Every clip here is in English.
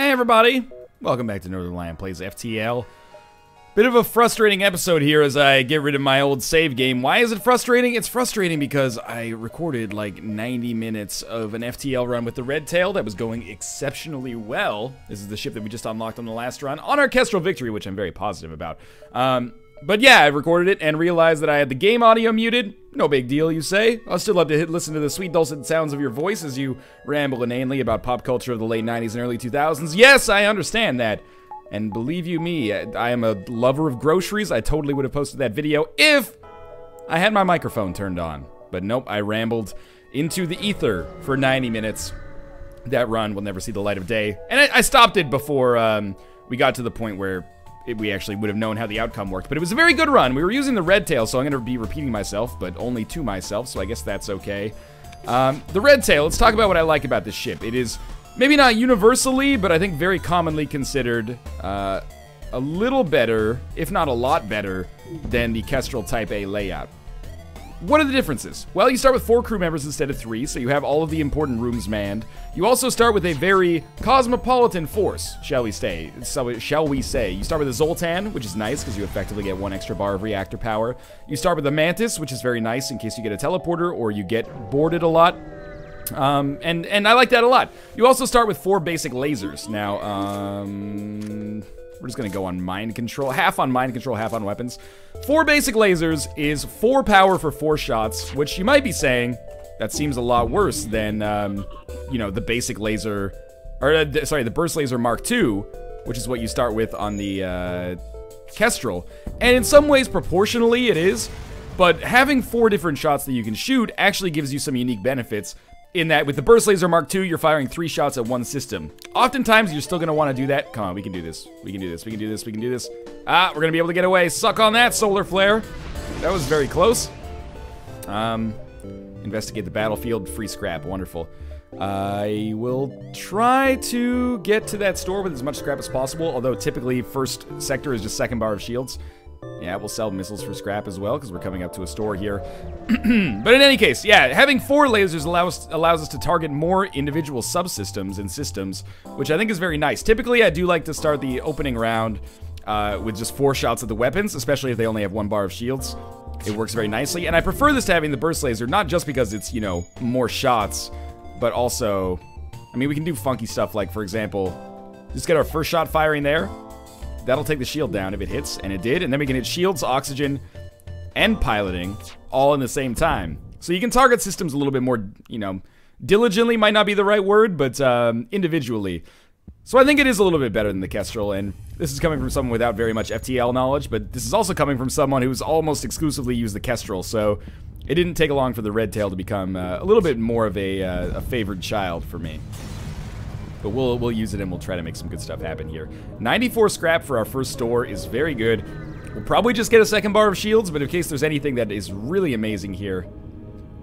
Hi everybody! Welcome back to Northern Lion Plays FTL. Bit of a frustrating episode here as I get rid of my old save game. Why is it frustrating? It's frustrating because I recorded like 90 minutes of an FTL run with the Red Tail that was going exceptionally well. This is the ship that we just unlocked on the last run on our Kestrel victory, which I'm very positive about. But yeah, I recorded it and realized that I had the game audio muted. No big deal, you say. I'll still love to listen to the sweet dulcet sounds of your voice as you ramble inanely about pop culture of the late 90s and early 2000s. Yes, I understand that. And believe you me, I am a lover of groceries. I totally would have posted that video if I had my microphone turned on. But nope, I rambled into the ether for 90 minutes. That run will never see the light of day. And I stopped it before we got to the point where we actually would have known how the outcome worked. But it was a very good run. We were using the Red Tail, so I'm going to be repeating myself, but only to myself, so I guess that's okay. The Red Tail, let's talk about what I like about this ship. It is maybe not universally, but I think very commonly considered a little better, if not a lot better, than the Kestrel Type A layout. What are the differences? Well, you start with 4 crew members instead of 3, so you have all of the important rooms manned. You also start with a very cosmopolitan force, shall we say. You start with a Zoltan, which is nice because you effectively get 1 extra bar of reactor power. You start with a Mantis, which is very nice in case you get a teleporter or you get boarded a lot. And I like that a lot. You also start with 4 basic lasers. Now, we're just gonna go on mind control. Half on mind control, half on weapons. 4 basic lasers is 4 power for 4 shots, which you might be saying, that seems a lot worse than, you know, the basic laser, or, sorry, the burst laser Mark II, which is what you start with on the, Kestrel. And in some ways, proportionally, it is, but having 4 different shots that you can shoot actually gives you some unique benefits. In that, with the Burst Laser Mark II, you're firing 3 shots at 1 system. Oftentimes, you're still going to want to do that. Come on, we can do this. We can do this. We can do this. We can do this. Ah, we're going to be able to get away. Suck on that, Solar Flare. That was very close. Investigate the battlefield. Free scrap. Wonderful. I will try to get to that store with as much scrap as possible, although typically first sector is just second bar of shields. Yeah, we'll sell missiles for scrap as well, because we're coming up to a store here. But in any case, yeah, having 4 lasers allows us to target more individual subsystems and systems, which I think is very nice. Typically, I do like to start the opening round with just 4 shots at the weapons, especially if they only have 1 bar of shields. It works very nicely, and I prefer this to having the burst laser, not just because it's, you know, more shots, but also, I mean, we can do funky stuff like, for example, just get our first shot firing there. That'll take the shield down if it hits, and it did, and then we can hit shields, oxygen, and piloting all in the same time. So you can target systems a little bit more, you know, diligently might not be the right word, but individually. So I think it is a little bit better than the Kestrel, and this is coming from someone without very much FTL knowledge, but this is also coming from someone who's almost exclusively used the Kestrel, so it didn't take long for the Red Tail to become a little bit more of a favored child for me. But we'll use it and we'll try to make some good stuff happen here. 94 scrap for our first store is very good. We'll probably just get a second bar of shields, but in case there's anything that is really amazing here,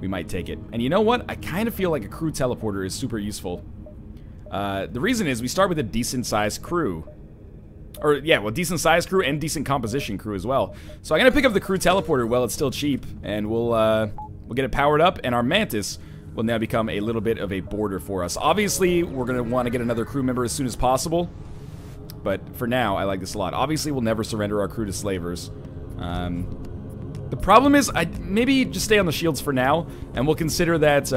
we might take it. And you know what? I kind of feel like a crew teleporter is super useful. The reason is we start with a decent-sized crew. Or, yeah, well, decent-sized crew and decent composition crew as well. So I'm going to pick up the crew teleporter while it's still cheap, and we'll get it powered up, and our Mantis will now become a little bit of a border for us. Obviously, we're going to want to get another crew member as soon as possible, but for now, I like this a lot. Obviously, we'll never surrender our crew to slavers. The problem is, maybe just stay on the shields for now, and we'll consider that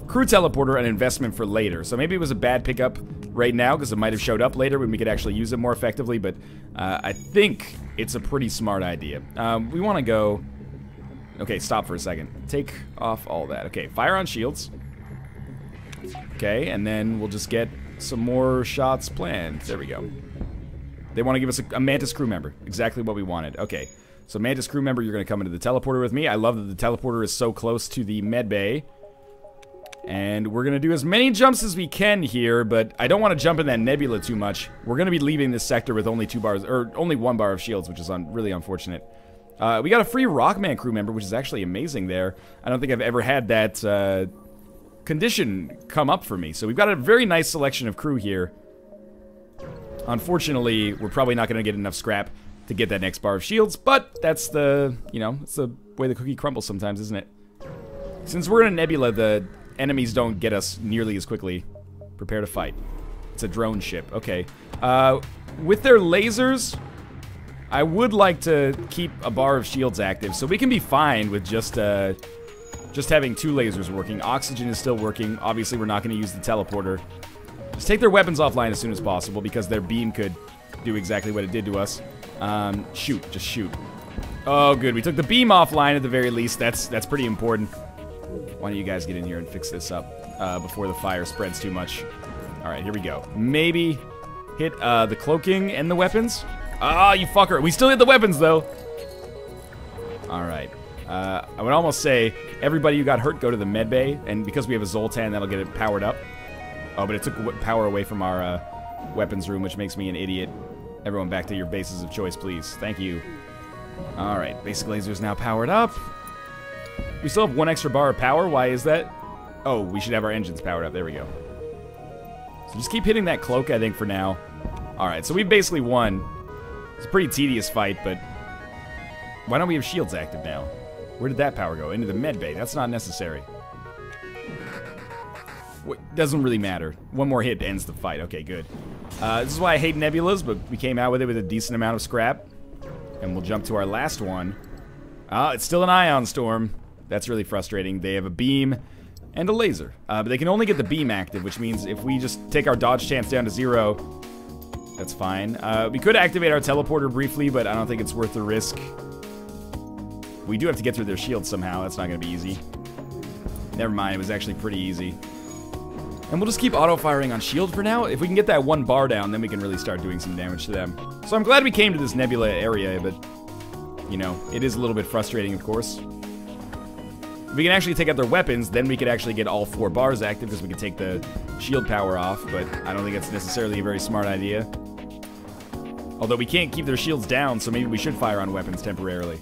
crew teleporter an investment for later. So maybe it was a bad pickup right now, because it might have showed up later when we could actually use it more effectively, but I think it's a pretty smart idea. We want to go... Okay, stop for a second. Take off all that. Okay, fire on shields. Okay, and then we'll just get some more shots planned. There we go. They want to give us a Mantis crew member. Exactly what we wanted. Okay, so Mantis crew member, you're going to come into the teleporter with me. I love that the teleporter is so close to the med bay. And we're going to do as many jumps as we can here, but I don't want to jump in that nebula too much. We're going to be leaving this sector with only 2 bars, or only 1 bar of shields, which is really unfortunate. We got a free Rockman crew member, which is actually amazing there. I don't think I've ever had that condition come up for me. So we've got a very nice selection of crew here. Unfortunately, we're probably not going to get enough scrap to get that next bar of shields, but that's the, you know, that's the way the cookie crumbles sometimes, isn't it? Since we're in a nebula, the enemies don't get us nearly as quickly. Prepare to fight. It's a drone ship. Okay. With their lasers, I would like to keep a bar of shields active, so we can be fine with just having 2 lasers working. Oxygen is still working. Obviously, we're not going to use the teleporter. Just take their weapons offline as soon as possible, because their beam could do exactly what it did to us. Shoot. Just shoot. Oh, good. We took the beam offline at the very least. That's pretty important. Why don't you guys get in here and fix this up before the fire spreads too much. Alright, here we go. Maybe hit the cloaking and the weapons. Ah, you fucker. We still hit the weapons, though. Alright. I would almost say, everybody who got hurt, go to the med bay. And because we have a Zoltan, that'll get it powered up. Oh, but it took power away from our weapons room, which makes me an idiot. Everyone back to your bases of choice, please. Thank you. Alright, basic laser is now powered up. We still have 1 extra bar of power. Why is that? Oh, we should have our engines powered up. There we go. So just keep hitting that cloak, I think, for now. Alright, so we've basically won. It's a pretty tedious fight, but why don't we have shields active now? Where did that power go? Into the med bay. That's not necessary. Doesn't really matter. 1 more hit ends the fight. Okay, good. This is why I hate nebulas, but we came out with it with a decent amount of scrap. And we'll jump to our last one. It's still an ion storm. That's really frustrating. They have a beam and a laser. But they can only get the beam active, which means if we just take our dodge chance down to 0, that's fine. We could activate our teleporter briefly, but I don't think it's worth the risk. We do have to get through their shields somehow. That's not going to be easy. Never mind. It was actually pretty easy. And we'll just keep auto-firing on shield for now. If we can get that 1 bar down, then we can really start doing some damage to them. So I'm glad we came to this nebula area, but, you know, it is a little bit frustrating, of course. If we can actually take out their weapons, then we could actually get all 4 bars active, because we can take the shield power off, but I don't think it's necessarily a very smart idea. Although we can't keep their shields down, so maybe we should fire on weapons temporarily.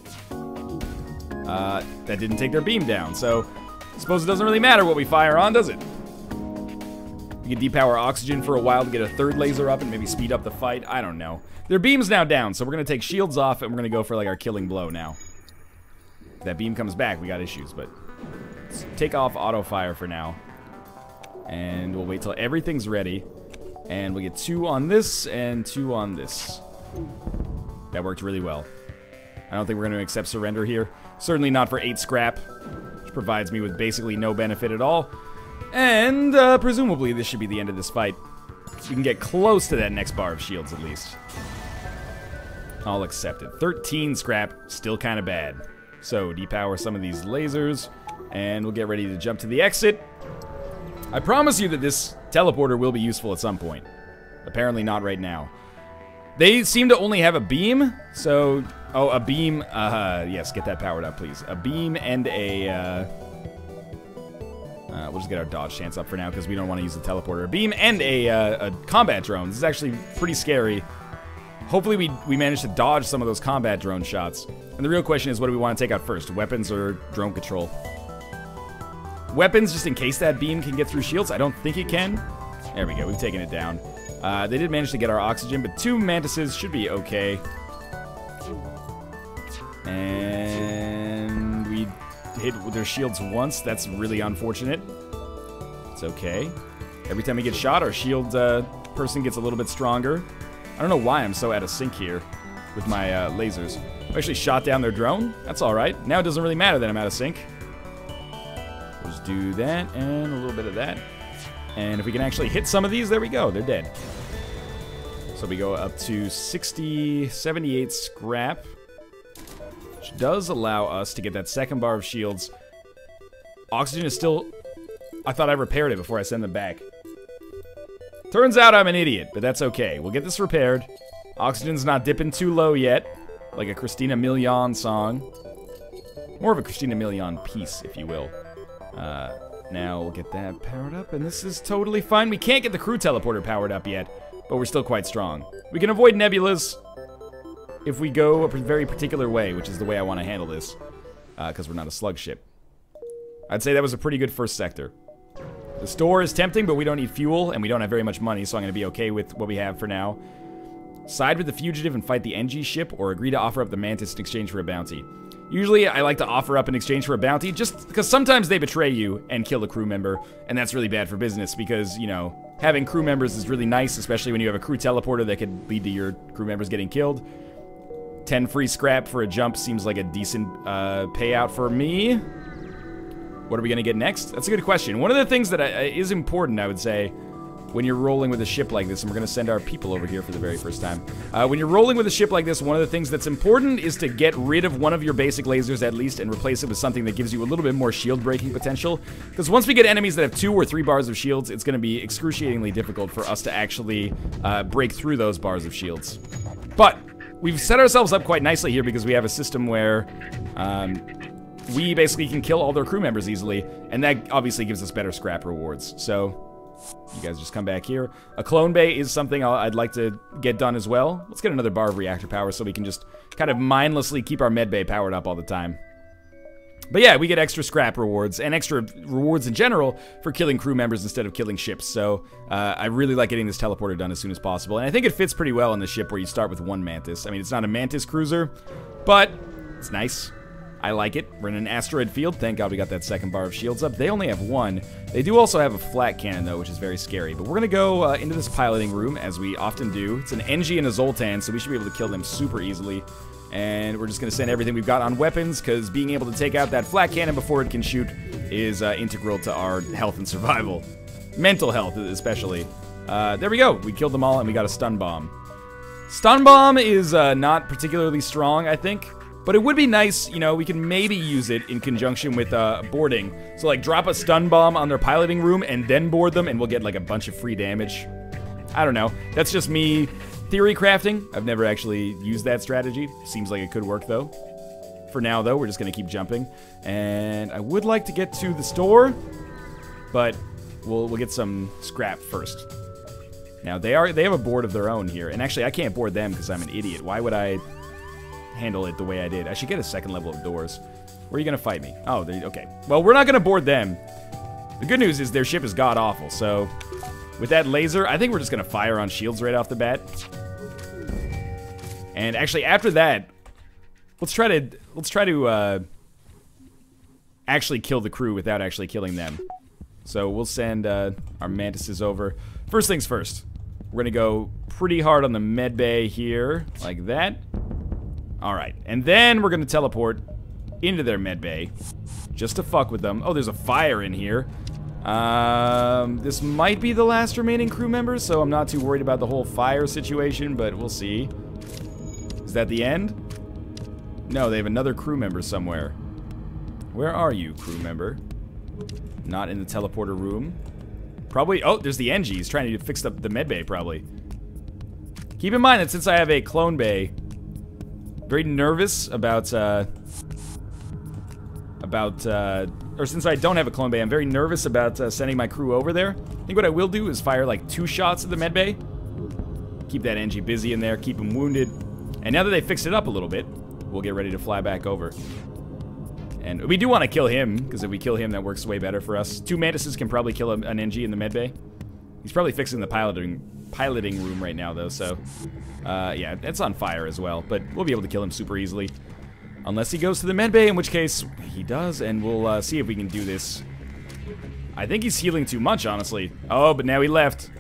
That didn't take their beam down, so I suppose it doesn't really matter what we fire on, does it? We can depower oxygen for a while to get a 3rd laser up and maybe speed up the fight. I don't know. Their beam's now down, so we're going to take shields off and we're going to go for like our killing blow now. If that beam comes back, we got issues, but let's take off auto fire for now. And we'll wait till everything's ready. And we'll get 2 on this and 2 on this. That worked really well. I don't think we're going to accept surrender here. Certainly not for 8 scrap, which provides me with basically no benefit at all. And, presumably, this should be the end of this fight. We can get close to that next bar of shields, at least. I'll accept it. 13 scrap, still kind of bad. So, depower some of these lasers, and we'll get ready to jump to the exit. I promise you that this teleporter will be useful at some point. Apparently not right now. They seem to only have a beam, so... Oh, a beam, yes, get that powered up, please. A beam and a, we'll just get our dodge chance up for now because we don't want to use the teleporter. A beam and a combat drone. This is actually pretty scary. Hopefully we manage to dodge some of those combat drone shots. And the real question is, what do we want to take out first? Weapons or drone control? Weapons, just in case that beam can get through shields. I don't think it can. There we go. We've taken it down. They did manage to get our oxygen, but 2 mantises should be okay. And we hit with their shields once. That's really unfortunate. It's okay. Every time we get shot, our shield person gets a little bit stronger. I don't know why I'm so out of sync here with my lasers. I actually shot down their drone. That's alright. Now it doesn't really matter that I'm out of sync. We'll just do that and a little bit of that. And if we can actually hit some of these, there we go. They're dead. So we go up to 78 scrap. Which does allow us to get that 2nd bar of shields. Oxygen is still... I thought I repaired it before I send them back. Turns out I'm an idiot, but that's okay. We'll get this repaired. Oxygen's not dipping too low yet. Like a Christina Milian song. More of a Christina Milian piece, if you will. Now we'll get that powered up, and this is totally fine. We can't get the crew teleporter powered up yet, but we're still quite strong. We can avoid nebulas if we go a very particular way, which is the way I want to handle this, because we're not a slug ship. I'd say that was a pretty good first sector. The store is tempting, but we don't need fuel, and we don't have very much money, so I'm going to be okay with what we have for now. Side with the fugitive and fight the NG ship, or agree to offer up the Mantis in exchange for a bounty. Usually, I like to offer up in exchange for a bounty, just because sometimes they betray you and kill a crew member, and that's really bad for business because, you know, having crew members is really nice, especially when you have a crew teleporter that could lead to your crew members getting killed. 10 free scrap for a jump seems like a decent payout for me. What are we going to get next? That's a good question. One of the things that is important, I would say, when you're rolling with a ship like this, and we're going to send our people over here for the very first time. When you're rolling with a ship like this, one of the things that's important is to get rid of one of your basic lasers at least and replace it with something that gives you a little bit more shield breaking potential. Because once we get enemies that have 2 or 3 bars of shields, it's going to be excruciatingly difficult for us to actually break through those bars of shields. But we've set ourselves up quite nicely here because we have a system where we basically can kill all their crew members easily, and that obviously gives us better scrap rewards. So you guys just come back here. A clone bay is something I'd like to get done as well. Let's get another bar of reactor power so we can just kind of mindlessly keep our med bay powered up all the time. But yeah, we get extra scrap rewards and extra rewards in general for killing crew members instead of killing ships. So I really like getting this teleporter done as soon as possible. And I think it fits pretty well on the ship where you start with 1 Mantis. I mean, it's not a Mantis cruiser, but it's nice. I like it. We're in an asteroid field. Thank God we got that 2nd bar of shields up. They only have 1. They do also have a flat cannon, though, which is very scary. But we're going to go into this piloting room, as we often do. It's an NG and a Zoltan, so we should be able to kill them super easily. And we're just going to send everything we've got on weapons, because being able to take out that flat cannon before it can shoot is integral to our health and survival. Mental health, especially. There we go. We killed them all, and we got a stun bomb. Stun bomb is not particularly strong, I think. But it would be nice, you know, we can maybe use it in conjunction with boarding. So, like, drop a stun bomb on their piloting room and then board them, and we'll get, like, a bunch of free damage. I don't know. That's just me theory crafting. I've never actually used that strategy. Seems like it could work, though. For now, though, we're just going to keep jumping. And I would like to get to the store, but we'll get some scrap first. Now, they have a board of their own here. And actually, I can't board them because I'm an idiot. Why would I handle it the way I did? I should get a 2nd level of doors. Where are you going to fight me? Oh, okay. Well, we're not going to board them. The good news is their ship is god-awful, so with that laser, I think we're just going to fire on shields right off the bat. And actually, after that, let's try to actually kill the crew without actually killing them. So we'll send our mantises over. First things first, we're going to go pretty hard on the med bay here, like that. Alright, and then we're going to teleport into their med bay, just to fuck with them. Oh, there's a fire in here. This might be the last remaining crew member, so I'm not too worried about the whole fire situation, but we'll see. Is that the end? No, they have another crew member somewhere. Where are you, crew member? Not in the teleporter room. Probably, oh, there's the NG. He's trying to fix the med bay, probably. Keep in mind that since I have a clone bay, very nervous about, or since I don't have a clone bay, I'm very nervous about sending my crew over there. I think what I will do is fire like 2 shots at the med bay. Keep that NG busy in there, keep him wounded. And now that they fixed it up a little bit, we'll get ready to fly back over. And we do want to kill him, because if we kill him, that works way better for us. 2 mantises can probably kill an NG in the med bay. He's probably fixing the piloting room right now, though, so yeah, it's on fire as well, but we'll be able to kill him super easily. Unless he goes to the med bay, in which case he does, and we'll see if we can do this. I think he's healing too much, honestly. Oh, but now he left.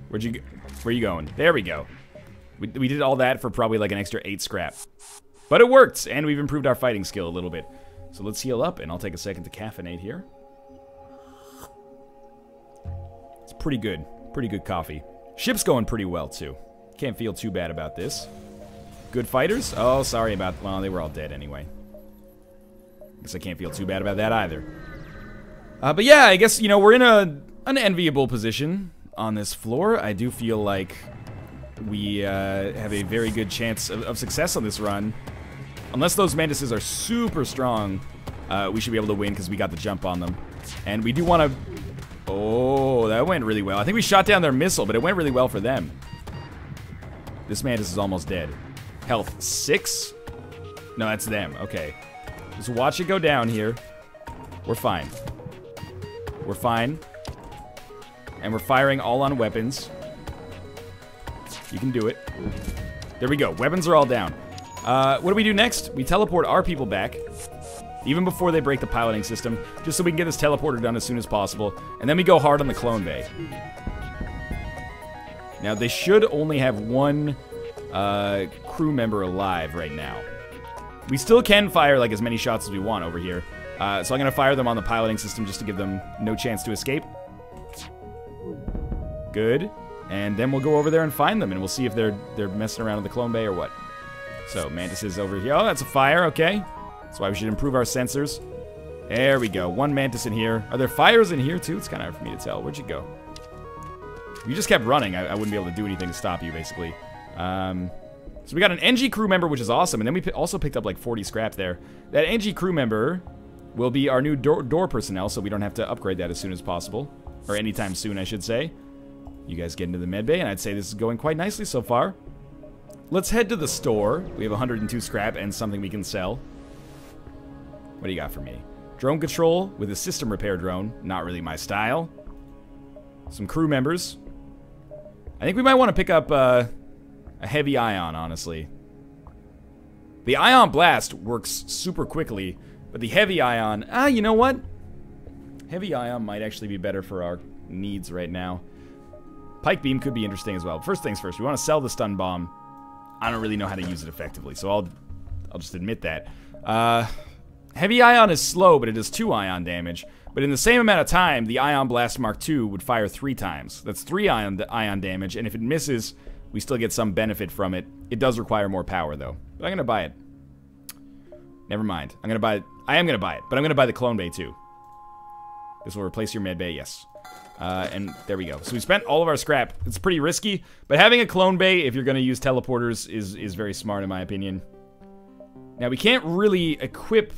Where'd you go? Where are you going? There we go. We did all that for probably like an extra 8 scrap. But it worked, and we've improved our fighting skill a little bit. So let's heal up, and I'll take a second to caffeinate here. It's pretty good. Pretty good coffee. Ship's going pretty well, too. Can't feel too bad about this. Good fighters? Oh, sorry about... Well, they were all dead anyway. Guess I can't feel too bad about that either. But yeah, I guess, you know, we're in an enviable position on this floor. I do feel like we have a very good chance of success on this run. Unless those mantises are super strong, we should be able to win because we got the jump on them. And we do want to... Oh, that went really well. I think we shot down their missile, but it went really well for them. This mantis is almost dead. Health 6? No, that's them. Okay. Just watch it go down here. We're fine. We're fine. And we're firing all on weapons. You can do it. There we go. Weapons are all down. What do we do next? We teleport our people back, even before they break the piloting system, just so we can get this teleporter done as soon as possible. And then we go hard on the clone bay. Now, they should only have one crew member alive right now. We still can fire like as many shots as we want over here. So I'm going to fire them on the piloting system just to give them no chance to escape. Good. And then we'll go over there and find them, and we'll see if they're messing around in the clone bay or what. So, Mantis is over here. Oh, that's a fire. Okay. That's why we should improve our sensors. There we go. One Mantis in here. Are there fires in here, too? It's kind of hard for me to tell. Where'd you go? If you just kept running, I wouldn't be able to do anything to stop you, basically. So we got an NG crew member, which is awesome. And then we also picked up like 40 scrap there. That NG crew member will be our new door personnel, so we don't have to upgrade that as soon as possible. Or anytime soon, I should say. You guys get into the medbay, and I'd say this is going quite nicely so far. Let's head to the store. We have 102 scrap and something we can sell. What do you got for me? Drone control with a system repair drone. Not really my style. Some crew members. I think we might want to pick up a heavy ion, honestly. The ion blast works super quickly, but the heavy ion... you know what? Heavy ion might actually be better for our needs right now. Pike beam could be interesting as well. First things first, we want to sell the stun bomb. I don't really know how to use it effectively, so I'll just admit that. Heavy ion is slow, but it does 2 ion damage. But in the same amount of time, the Ion Blast Mark II would fire 3 times. That's 3 ion damage, and if it misses, we still get some benefit from it. It does require more power, though. But I'm gonna buy it. Never mind. I am gonna buy it, but I'm gonna buy the clone bay too. This will replace your med bay, yes. And there we go. So we spent all of our scrap. It's pretty risky, but having a clone bay, if you're going to use teleporters, is very smart in my opinion. Now we can't really equip.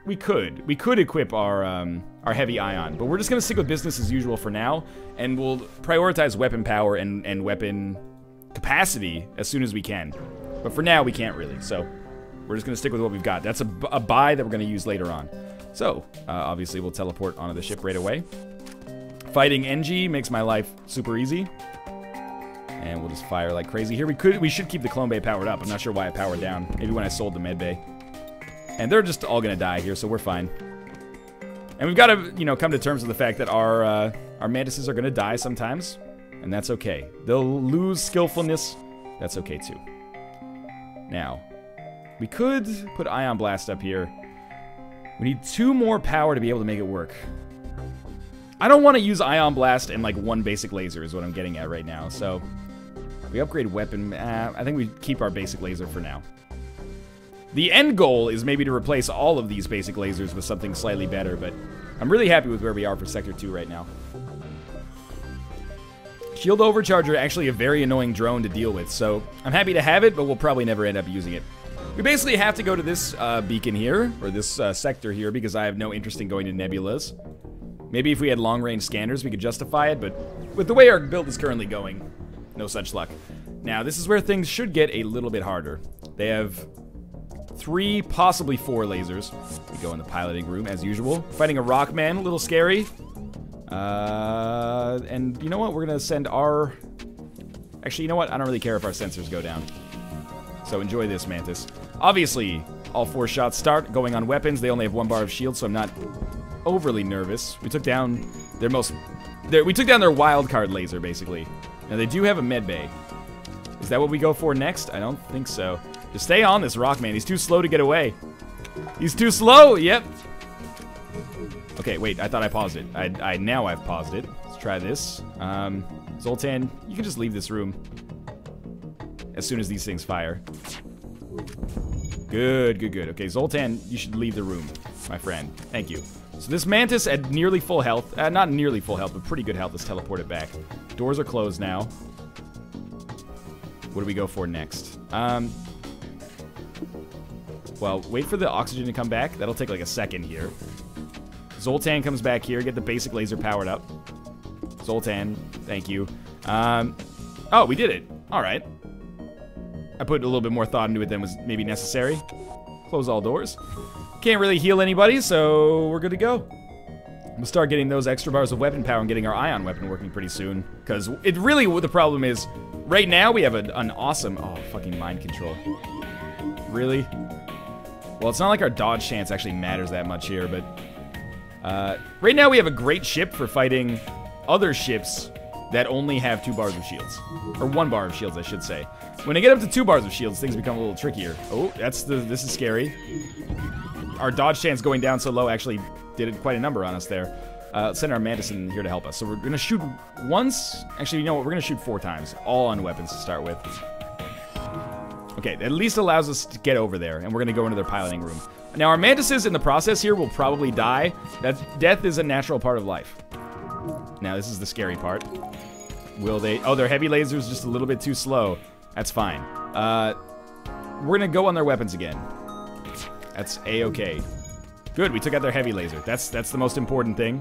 We could equip our heavy ion, but we're just going to stick with business as usual for now, and we'll prioritize weapon power and weapon capacity as soon as we can. But for now, we can't really. So we're just going to stick with what we've got. That's a buy that we're going to use later on. So obviously, we'll teleport onto the ship right away. Fighting NG makes my life super easy. And we'll just fire like crazy here. We should keep the clone bay powered up. I'm not sure why I powered down. Maybe when I sold the med bay. And they're just all gonna die here, so we're fine. And we've got to, you know, come to terms with the fact that our mantises are gonna die sometimes, and that's okay. They'll lose skillfulness. That's okay too. Now, we could put Ion Blast up here. We need 2 more power to be able to make it work. I don't want to use Ion Blast and like 1 basic laser is what I'm getting at right now. So we upgrade weapon. I think we keep our basic laser for now. The end goal is maybe to replace all of these basic lasers with something slightly better, but I'm really happy with where we are for Sector 2 right now. Shield Overcharger, actually a very annoying drone to deal with, so I'm happy to have it, but we'll probably never end up using it. We basically have to go to this beacon here, or this sector here, because I have no interest in going to nebulas. Maybe if we had long-range scanners, we could justify it, but with the way our build is currently going, no such luck. Now, this is where things should get a little bit harder. They have 3, possibly 4 lasers. We go in the piloting room, as usual. Fighting a Rockman, a little scary. And you know what? We're going to send our... Actually, you know what? I don't really care if our sensors go down. So enjoy this, Mantis. Obviously, all 4 shots start going on weapons. They only have 1 bar of shield, so I'm not overly nervous. We took down their we took down their wild card laser, basically. Now, they do have a med bay. Is that what we go for next? I don't think so. Just stay on this Rockman. He's too slow to get away. He's too slow! Yep. Okay, wait. I thought I paused it. Now I've paused it. Let's try this. Zoltan, you can just leave this room as soon as these things fire. Good, good, good. Okay, Zoltan, you should leave the room, my friend. Thank you. So this Mantis at nearly full health, not nearly full health, but pretty good health, is teleported back. Doors are closed now. What do we go for next? Well, wait for the oxygen to come back. That'll take like a second here. Zoltan comes back here, get the basic laser powered up. Zoltan, thank you. Oh, we did it. All right. I put a little bit more thought into it than was maybe necessary. Close all doors. Can't really heal anybody, so we're good to go. We'll start getting those extra bars of weapon power and getting our ion weapon working pretty soon. Because it really, what the problem is, right now we have an awesome... Oh, fucking mind control. Really? Well, it's not like our dodge chance actually matters that much here, but... right now we have a great ship for fighting other ships that only have 2 bars of shields. Or 1 bar of shields, I should say. When they get up to 2 bars of shields, things become a little trickier. Oh, this is scary. Our dodge chance going down so low actually did quite a number on us there. Let's send our Mantis in here to help us. So we're going to shoot once. Actually, you know what? We're going to shoot 4 times. All on weapons to start with. Okay, that at least allows us to get over there. And we're going to go into their piloting room. Now, our Mantises in the process here will probably die. Death is a natural part of life. Now, this is the scary part. Will they... Oh, their heavy laser's just a little bit too slow. That's fine. We're going to go on their weapons again. That's A-okay. Good, we took out their heavy laser. That's the most important thing.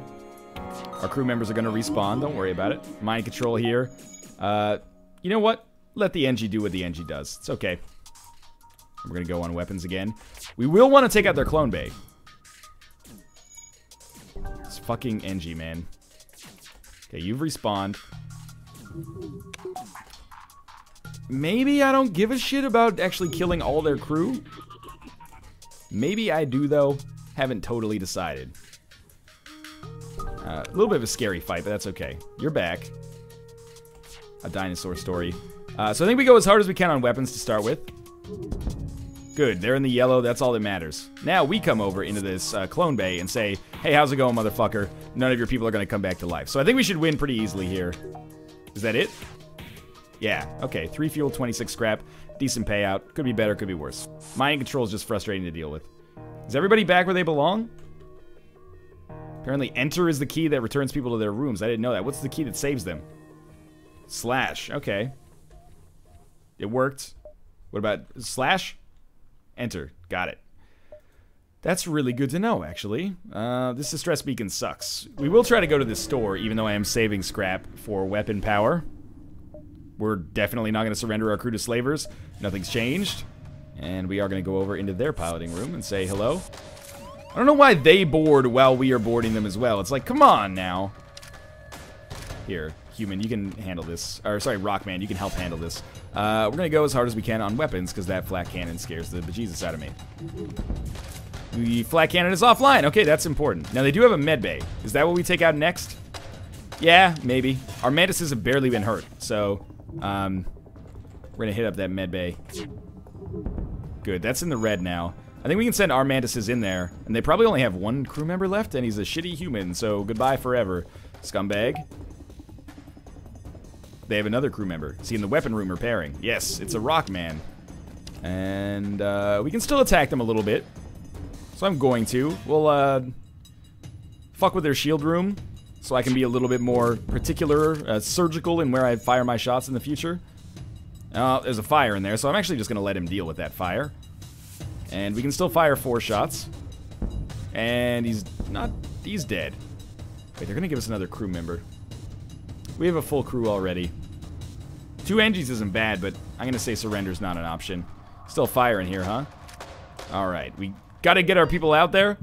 Our crew members are going to respawn. Don't worry about it. Mind control here. You know what? Let the NG do what the NG does. It's okay. We're going to go on weapons again. We will want to take out their clone bay. It's fucking NG, man. Okay, you've respawned. Maybe I don't give a shit about actually killing all their crew. Maybe I do, though. Haven't totally decided. A little bit of a scary fight, but that's okay. You're back. A dinosaur story. So I think we go as hard as we can on weapons to start with. Good, they're in the yellow, that's all that matters. Now we come over into this clone bay and say, hey, how's it going, motherfucker? None of your people are going to come back to life. So I think we should win pretty easily here. Is that it? Yeah, okay. 3 fuel, 26 scrap. Decent payout. Could be better, could be worse. Mind control is just frustrating to deal with. Is everybody back where they belong? Apparently enter is the key that returns people to their rooms. I didn't know that. What's the key that saves them? Slash. Okay. It worked. What about slash? Enter. Got it. That's really good to know, actually. This distress beacon sucks. We will try to go to this store, even though I am saving scrap for weapon power. We're definitely not going to surrender our crew to slavers. Nothing's changed. And we are going to go over into their piloting room and say hello. I don't know why they board while we are boarding them as well. It's like, come on now. Here, human, you can handle this. Or, sorry, Rockman, you can help handle this. We're going to go as hard as we can on weapons, because that flat cannon scares the bejesus out of me. The flat cannon is offline. Okay, that's important. Now, they do have a med bay. Is that what we take out next? Yeah, maybe. Our Mantises have barely been hurt, so we're going to hit up that med bay. Good, that's in the red now. I think we can send our Mantises in there, and they probably only have 1 crew member left, and he's a shitty human, so goodbye forever, scumbag. They have another crew member. Is he in the weapon room repairing? Yes, it's a Rockman. And we can still attack them a little bit. So I'm going to. We'll fuck with their shield room, so I can be a little bit more particular, surgical in where I fire my shots in the future. There's a fire in there, so I'm actually just going to let him deal with that fire. And we can still fire 4 shots. And he's dead. Wait, they're going to give us another crew member. We have a full crew already. 2 NGs isn't bad, but I'm going to say surrender's not an option. Still fire in here, huh? Alright, we got to get our people out there.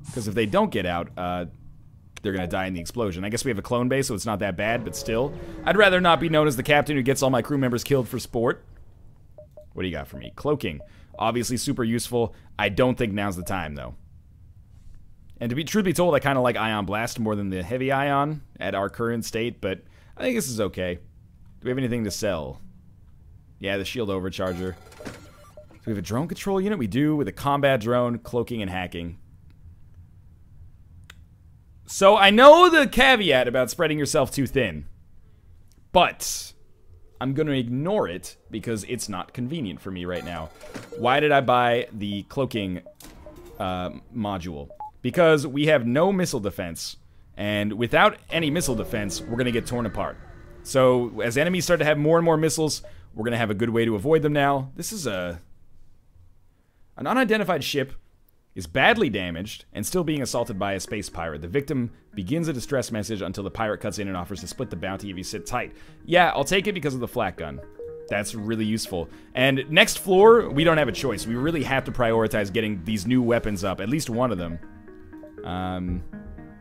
Because if they don't get out, they're going to die in the explosion. I guess we have a clone base, so it's not that bad, but still. I'd rather not be known as the captain who gets all my crew members killed for sport. What do you got for me? Cloaking. Obviously super useful. I don't think now's the time, though. And to be truth be told, I kind of like Ion Blast more than the Heavy Ion at our current state, but I think this is okay. Do we have anything to sell? Yeah, the shield overcharger. Do we have a drone control unit? We do, with a combat drone, cloaking, and hacking. So I know the caveat about spreading yourself too thin, but I'm going to ignore it because it's not convenient for me right now. Why did I buy the cloaking module? Because we have no missile defense, and without any missile defense, we're going to get torn apart. So as enemies start to have more and more missiles, we're going to have a good way to avoid them now. This is an unidentified ship is badly damaged and still being assaulted by a space pirate. The victim begins a distress message until the pirate cuts in and offers to split the bounty if you sit tight. Yeah, I'll take it because of the flat gun. That's really useful. And next floor, we don't have a choice. We really have to prioritize getting these new weapons up, at least one of them.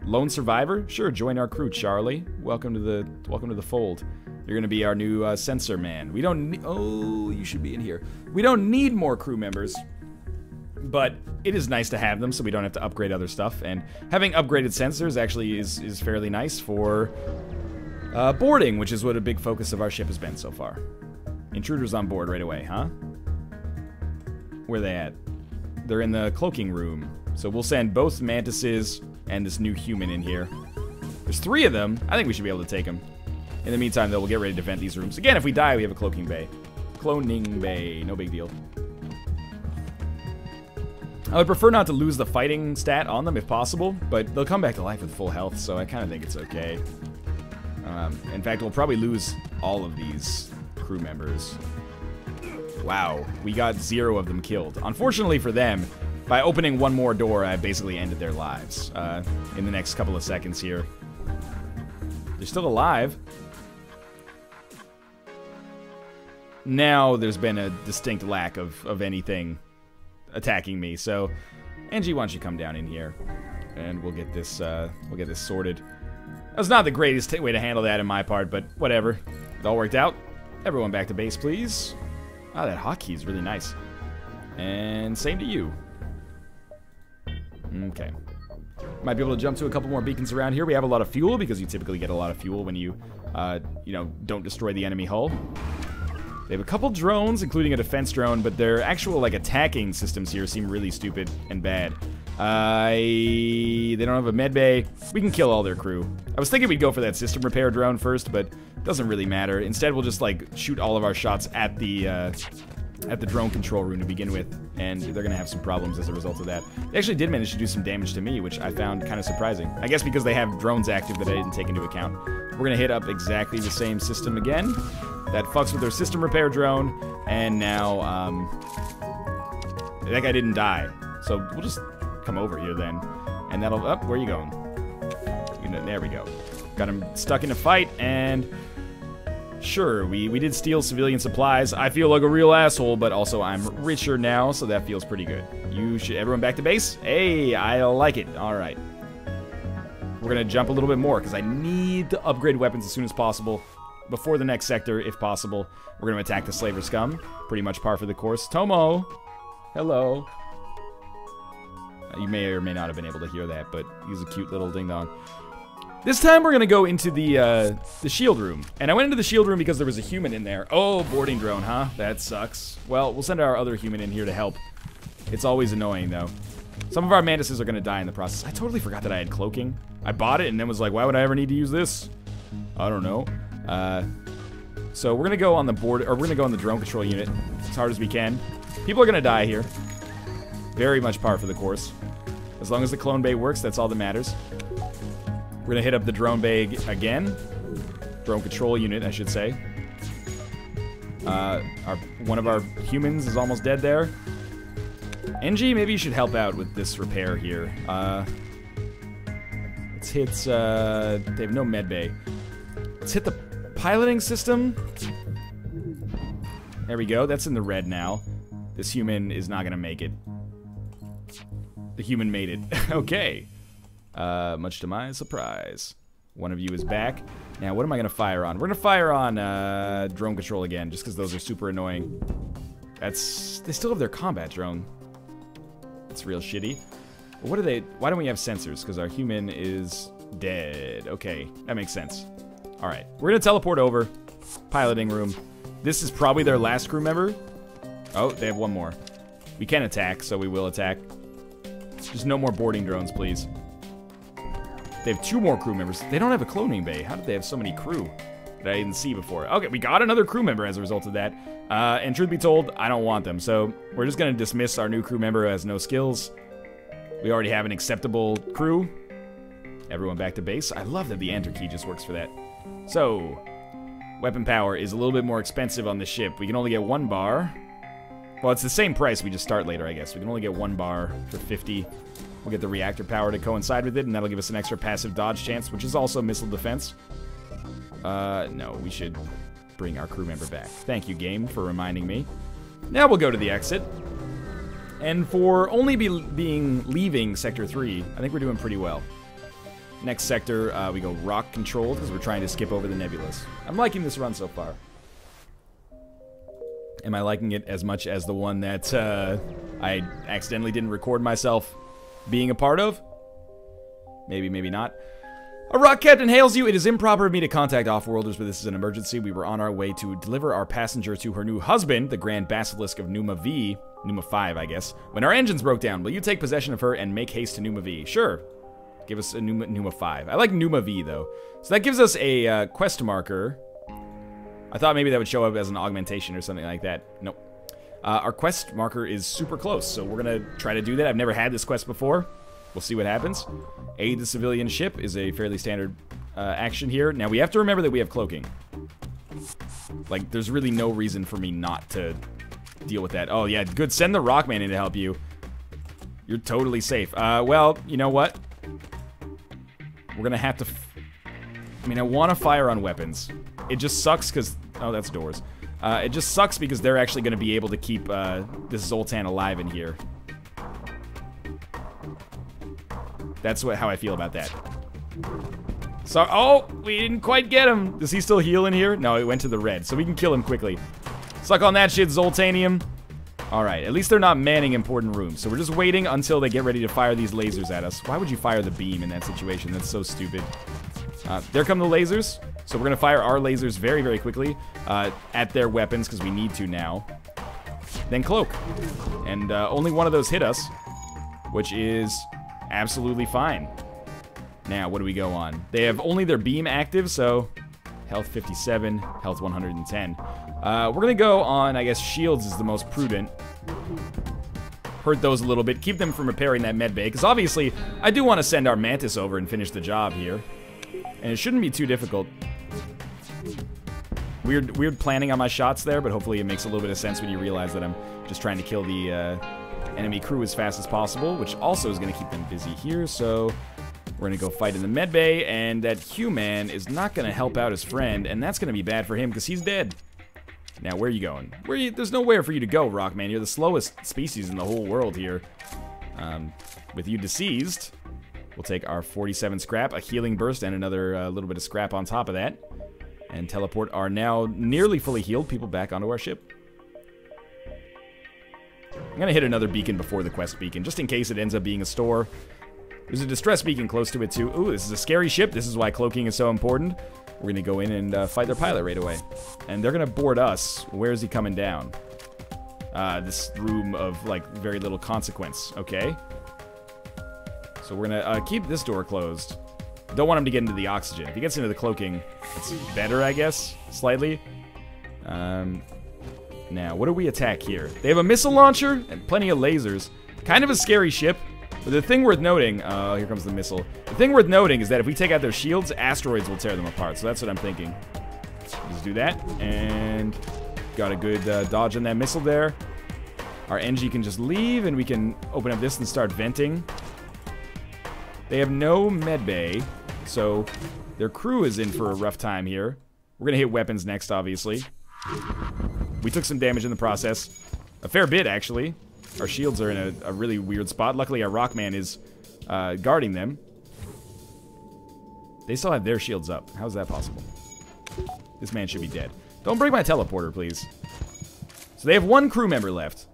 Lone survivor? Sure, join our crew, Charlie. Welcome to the fold. You're gonna be our new sensor man. We don't oh, you should be in here. We don't need more crew members, but it is nice to have them so we don't have to upgrade other stuff. And having upgraded sensors actually is fairly nice for boarding, which is what a big focus of our ship has been so far. Intruders on board right away, huh? Where are they at? They're in the cloaking room. So we'll send both mantises and this new human in here. There's 3 of them. I think we should be able to take them. In the meantime, though, we'll get ready to vent these rooms. Again, if we die, we have a cloaking bay. Cloning bay. No big deal. I would prefer not to lose the fighting stat on them if possible, but they'll come back to life with full health, so I kind of think it's okay. In fact, we'll probably lose all of these crew members. Wow, we got 0 of them killed. Unfortunately for them, by opening one more door, I basically ended their lives in the next couple of seconds here. They're still alive. Now there's been a distinct lack of anything attacking me. So, Angie, why don't you come down in here, and we'll get this sorted. That's not the greatest way to handle that in my part, but whatever. It all worked out. Everyone back to base, please. Ah, that hotkey is really nice. And same to you. Okay. Might be able to jump to a couple more beacons around here. We have a lot of fuel because you typically get a lot of fuel when you, you know, don't destroy the enemy hull. They have a couple drones, including a defense drone, but their actual, like, attacking systems here seem really stupid and bad. They don't have a med bay. We can kill all their crew. I was thinking we'd go for that system repair drone first, but it doesn't really matter. Instead, we'll just, like, shoot all of our shots at the drone control room to begin with, and they're gonna have some problems as a result of that. They actually did manage to do some damage to me, which I found kind of surprising. I guess because they have drones active that I didn't take into account. We're gonna hit up exactly the same system again. That fucks with their system repair drone, and now, that guy didn't die. So we'll just come over here then, and that'll, oh, where are you going? There we go. Got him stuck in a fight, and sure, we did steal civilian supplies. I feel like a real asshole, but also I'm richer now, so that feels pretty good. Everyone back to base? Hey, I like it. All right. We're gonna jump a little bit more, because I need to upgrade weapons as soon as possible. Before the next sector, if possible. We're gonna attack the slaver scum. Pretty much par for the course. Tomo! Hello. You may or may not have been able to hear that, but he's a cute little ding-dong. This time we're gonna go into the shield room. And I went into the shield room because there was a human in there. Oh, boarding drone, huh? That sucks. Well, we'll send our other human in here to help. It's always annoying, though. Some of our mantises are gonna die in the process. I totally forgot that I had cloaking. I bought it and then was like, why would I ever need to use this? I don't know. So we're gonna go on the board, or we're gonna go on the drone control unit as hard as we can. People are gonna die here. Very much par for the course. As long as the clone bay works, that's all that matters. We're gonna hit up the drone bay again. Drone control unit, I should say. One of our humans is almost dead there. NG, maybe you should help out with this repair here. Let's hit, they have no med bay. Let's hit the piloting system. There we go, that's in the red now. This human is not gonna make it. The human made it. Okay. Much to my surprise. One of you is back. Now, what am I gonna fire on? We're gonna fire on drone control again, just because those are super annoying. They still have their combat drone. That's real shitty. But what are they? Why don't we have sensors? Because our human is dead. Okay, that makes sense. All right, we're gonna teleport over. Piloting room. This is probably their last crew member. Oh, they have one more. We can attack, so we will attack. Just no more boarding drones, please. They have 2 more crew members. They don't have a cloning bay. How did they have so many crew that I didn't see before? Okay, we got another crew member as a result of that. And truth be told, I don't want them. So we're just going to dismiss our new crew member who has no skills. We already have an acceptable crew. Everyone back to base. I love that the enter key just works for that. So, weapon power is a little bit more expensive on this ship. We can only get 1 bar. Well, it's the same price. We just start later, I guess. We can only get 1 bar for 50. We'll get the reactor power to coincide with it, and that'll give us an extra passive dodge chance, which is also missile defense. No, we should bring our crew member back. Thank you, game, for reminding me. Now we'll go to the exit. And for only leaving Sector 3, I think we're doing pretty well. Next sector, we go rock controlled because we're trying to skip over the nebulas. I'm liking this run so far. Am I liking it as much as the one that I accidentally didn't record myself being a part of? Maybe, maybe not. A rock captain hails you. It is improper of me to contact Offworlders, but this is an emergency. We were on our way to deliver our passenger to her new husband, the Grand Basilisk of Numa V, Numa 5, I guess, when our engines broke down. Will you take possession of her and make haste to Numa V? Sure. Give us a Numa 5. I like Numa V, though. So that gives us a quest marker. I thought maybe that would show up as an augmentation or something like that. Nope. Our quest marker is super close, so we're going to try to do that. I've never had this quest before. We'll see what happens. Aid the civilian ship is a fairly standard action here. Now, we have to remember that we have cloaking. Like, there's really no reason for me not to deal with that. Oh, yeah, good. Send the Rockman in to help you. You're totally safe. Well, you know what? We're going to have to... I mean, I want to fire on weapons. It just sucks because... Oh, that's doors. It just sucks because they're actually going to be able to keep this Zoltan alive in here. That's how I feel about that. So, oh, we didn't quite get him. Does he still heal in here? No, it went to the red, so we can kill him quickly. Suck on that shit, Zoltanium. All right, at least they're not manning important rooms. So we're just waiting until they get ready to fire these lasers at us. Why would you fire the beam in that situation? That's so stupid. There come the lasers. So we're going to fire our lasers very, very quickly at their weapons because we need to now. Then cloak. And only one of those hit us, which is absolutely fine. Now, what do we go on? They have only their beam active, so health 57, health 110. We're going to go on, I guess, shields is the most prudent. Hurt those a little bit. Keep them from repairing that med bay, because obviously, I do want to send our Mantis over and finish the job here. And it shouldn't be too difficult. Weird planning on my shots there, but hopefully it makes a little bit of sense when you realize that I'm just trying to kill the enemy crew as fast as possible, which also is going to keep them busy here, so we're going to go fight in the med bay, and that human is not going to help out his friend, and that's going to be bad for him because he's dead. Now, where are you going? There's nowhere for you to go, Rockman. You're the slowest species in the whole world here. With you deceased, we'll take our 47 scrap, a healing burst, and another little bit of scrap on top of that, and teleport our now nearly fully healed people back onto our ship. I'm going to hit another beacon before the quest beacon, just in case it ends up being a store. There's a distress beacon close to it, too. Ooh, this is a scary ship. This is why cloaking is so important. We're going to go in and fight their pilot right away. And they're going to board us. Where is he coming down? This room of, like, very little consequence. Okay. So we're going to keep this door closed. Don't want him to get into the oxygen. If he gets into the cloaking, it's better, I guess, slightly. Now, what do we attack here? They have a missile launcher and plenty of lasers. Kind of a scary ship. But the thing worth noting, here comes the missile. The thing worth noting is that if we take out their shields, asteroids will tear them apart. So that's what I'm thinking. Just do that. And got a good dodge on that missile there. Our NG can just leave, and we can open up this and start venting. They have no medbay, so their crew is in for a rough time here. We're going to hit weapons next, obviously. We took some damage in the process. A fair bit, actually. Our shields are in a really weird spot. Luckily, our Rockman is guarding them. They still have their shields up. How's that possible? This man should be dead. Don't break my teleporter, please. So they have one crew member left.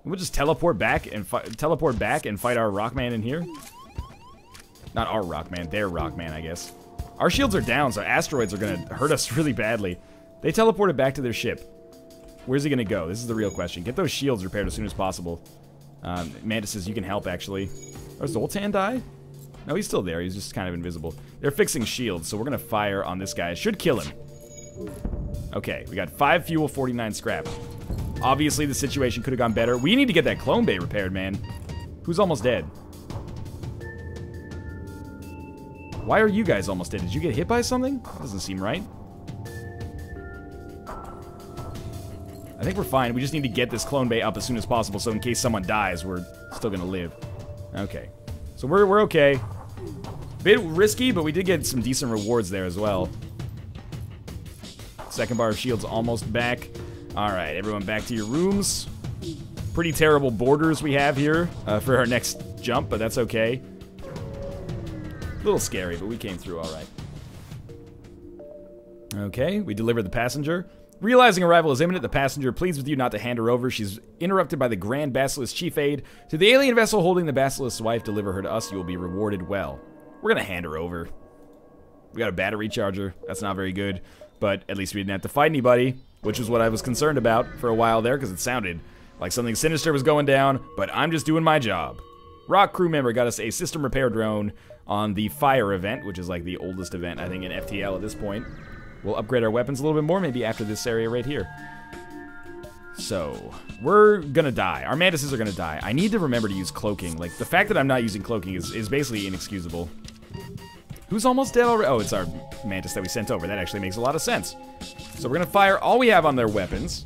We'll just teleport back and fight our Rockman in here. Not our Rockman, their Rockman, I guess. Our shields are down, so asteroids are going to hurt us really badly. They teleported back to their ship. Where's he going to go? This is the real question. Get those shields repaired as soon as possible. Mantis says you can help, actually. Or Zoltan die? No, he's still there. He's just kind of invisible. They're fixing shields, so we're going to fire on this guy. Should kill him. Okay, we got 5 fuel, 49 scrap. Obviously, the situation could have gone better. We need to get that clone bay repaired, man. Who's almost dead? Why are you guys almost dead? Did you get hit by something? That doesn't seem right. I think we're fine. We just need to get this clone bay up as soon as possible, so in case someone dies, we're still gonna live. Okay. So we're okay. Bit risky, but we did get some decent rewards there as well. Second bar of shields almost back. Alright, everyone back to your rooms. Pretty terrible borders we have here for our next jump, but that's okay. A little scary, but we came through all right. Okay, we delivered the passenger. Realizing arrival is imminent, the passenger pleads with you not to hand her over. She's interrupted by the Grand Basilisk's chief aide. To the alien vessel holding the Basilisk's wife, deliver her to us. You will be rewarded well. We're gonna hand her over. We got a battery charger. That's not very good, but at least we didn't have to fight anybody, which is what I was concerned about for a while there, because it sounded like something sinister was going down, but I'm just doing my job. Rock crew member got us a system repair drone on the fire event, which is like the oldest event, I think, in FTL at this point. We'll upgrade our weapons a little bit more, maybe after this area right here. So, we're gonna die. Our mantises are gonna die. I need to remember to use cloaking. Like, the fact that I'm not using cloaking is basically inexcusable. Who's almost dead already? Oh, it's our mantis that we sent over. That actually makes a lot of sense. So we're gonna fire all we have on their weapons.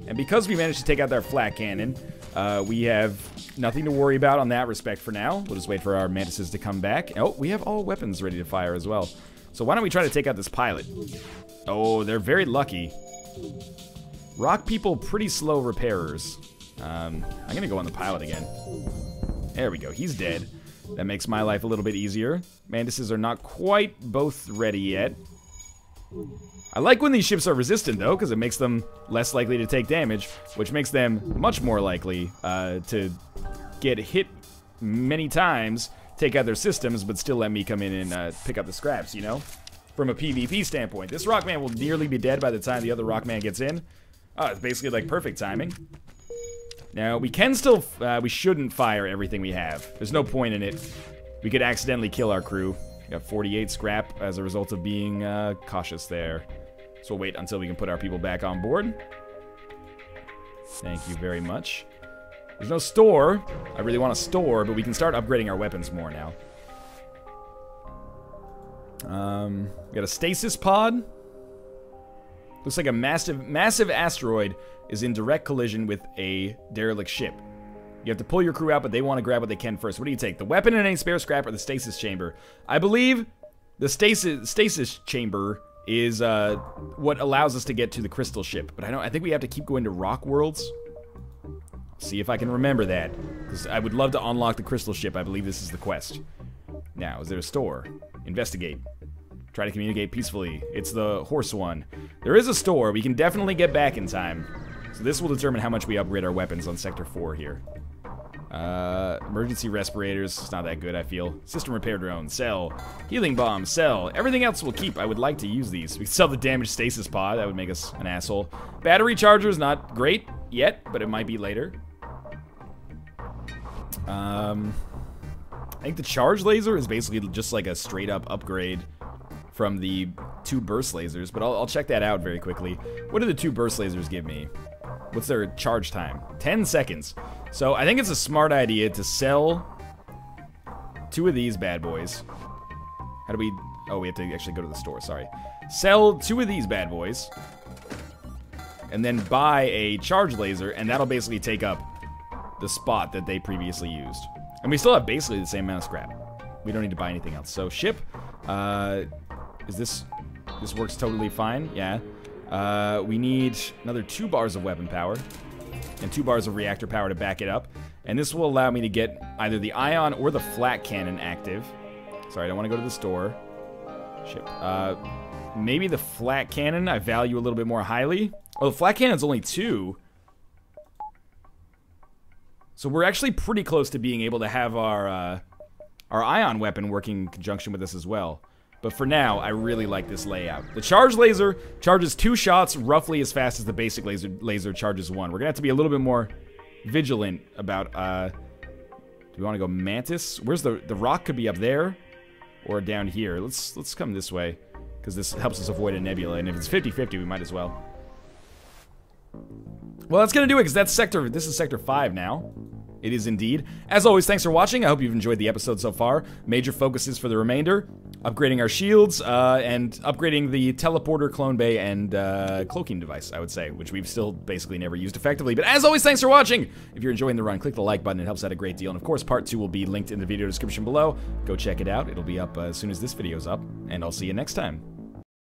And because we managed to take out their flat cannon, we have nothing to worry about on that respect for now. We'll just wait for our mantises to come back. Oh, we have all weapons ready to fire as well. So why don't we try to take out this pilot? Oh, they're very lucky. Rock people, pretty slow repairers. I'm gonna go on the pilot again. There we go, he's dead. That makes my life a little bit easier. Mantises are not quite both ready yet. I like when these ships are resistant, though, because it makes them less likely to take damage, which makes them much more likely to get hit many times, take out their systems, but still let me come in and pick up the scraps, you know? From a PvP standpoint. This Rockman will nearly be dead by the time the other Rockman gets in. Oh, it's basically like perfect timing. Now, we can still, we shouldn't fire everything we have. There's no point in it. We could accidentally kill our crew. We got 48 scrap as a result of being cautious there. So we'll wait until we can put our people back on board. Thank you very much. There's no store. I really want a store, but we can start upgrading our weapons more now. We got a stasis pod. Looks like a massive asteroid is in direct collision with a derelict ship. You have to pull your crew out, but they want to grab what they can first. What do you take? The weapon and any spare scrap or the stasis chamber? I believe the stasis chamber is what allows us to get to the crystal ship. But I think we have to keep going to rock worlds. See if I can remember that, because I would love to unlock the crystal ship. I believe this is the quest. Now, is there a store? Investigate. Try to communicate peacefully. It's the horse one. There is a store. We can definitely get back in time. So this will determine how much we upgrade our weapons on Sector 4 here. Emergency respirators. It's not that good, I feel. System repair drone. Sell. Healing bomb. Sell. Everything else we'll keep. I would like to use these. We can sell the damaged stasis pod. That would make us an asshole. Battery charger is not great yet, but it might be later. I think the charge laser is basically just like a straight up upgrade from the 2 burst lasers, but I'll check that out very quickly. What do the 2 burst lasers give me? What's their charge time? 10 seconds. So I think it's a smart idea to sell 2 of these bad boys. How do we... Oh, we have to actually go to the store, sorry. Sell 2 of these bad boys. And then buy a charge laser, and that'll basically take up the spot that they previously used. And we still have basically the same amount of scrap. We don't need to buy anything else. So ship, is this works totally fine? Yeah. We need another 2 bars of weapon power and 2 bars of reactor power to back it up. And this will allow me to get either the ion or the flat cannon active. Sorry, I don't want to go to the store. Ship. Maybe the flat cannon I value a little bit more highly. Oh, the flat cannon's only 2. So we're actually pretty close to being able to have our ion weapon working in conjunction with this as well. But for now, I really like this layout. The charge laser charges 2 shots roughly as fast as the basic laser charges 1. We're gonna have to be a little bit more vigilant about, do we wanna go Mantis? Where's the rock could be up there or down here. Let's come this way, because this helps us avoid a nebula, and if it's 50-50, we might as well. Well, that's gonna do it, because this is Sector 5 now. It is indeed. As always, thanks for watching. I hope you've enjoyed the episode so far. Major focuses for the remainder: upgrading our shields, and upgrading the teleporter, clone bay, and cloaking device, I would say, which we've still basically never used effectively. But as always, thanks for watching! If you're enjoying the run, click the like button. It helps out a great deal. And of course, Part 2 will be linked in the video description below. Go check it out. It'll be up as soon as this video's up. And I'll see you next time.